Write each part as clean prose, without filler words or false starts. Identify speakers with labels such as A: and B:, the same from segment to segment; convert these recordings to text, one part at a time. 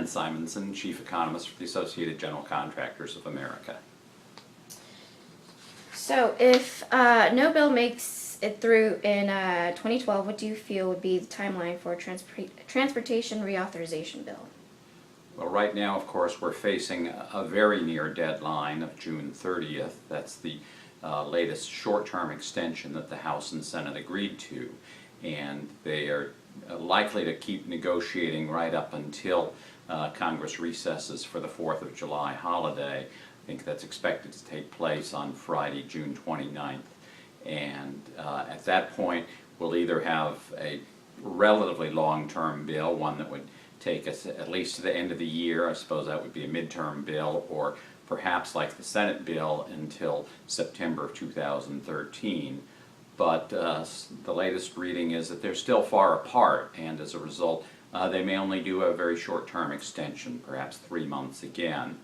A: Dan Simonson, Chief Economist for the Associated General Contractors of America.
B: So if no bill makes it through in 2012, what do you feel would be the timeline for a transportation reauthorization bill?
A: Well, right now, of course, we're facing a very near deadline of June 30th. That's the latest short-term extension that the House and Senate agreed to. And they are likely to keep negotiating right up until Congress recesses for the 4th of July holiday. I think that's expected to take place on Friday, June 29th. And at that point, we'll either have a relatively long-term bill, one that would take us at least to the end of the year. I suppose that would be a midterm bill, or perhaps like the Senate bill until September of 2013. But the latest reading is that they're still far apart, and as a result, they may only do a very short-term extension, perhaps 3 months again.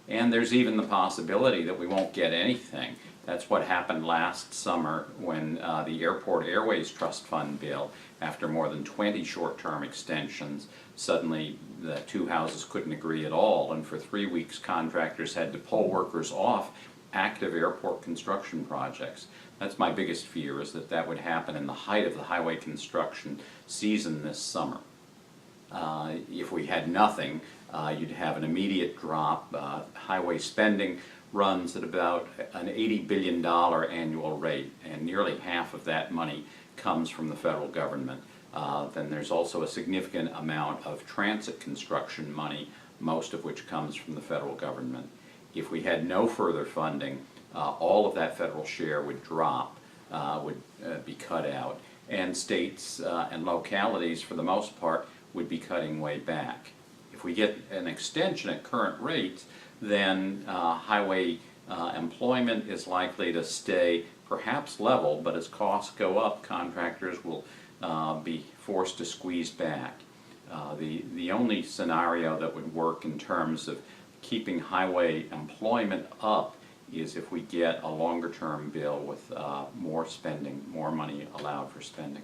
A: And there's even the possibility that we won't get anything. That's what happened last summer when the Airport Airways Trust Fund bill, after more than 20 short-term extensions, suddenly the two houses couldn't agree at all, and for 3 weeks contractors had to pull workers off active airport construction projects. That's my biggest fear, is that that would happen in the height of the highway construction season this summer. If we had nothing, you'd have an immediate drop. Highway spending runs at about an $80 billion annual rate, and nearly half of that money comes from the federal government. Then there's also a significant amount of transit construction money, most of which comes from the federal government. If we had no further funding, all of that federal share would drop, would be cut out, and states and localities, for the most part, would be cutting way back. If we get an extension at current rates, then highway employment is likely to stay perhaps level, but as costs go up, contractors will be forced to squeeze back. The only scenario that would work in terms of keeping highway employment up is if we get a longer term bill with more spending, more money allowed for spending.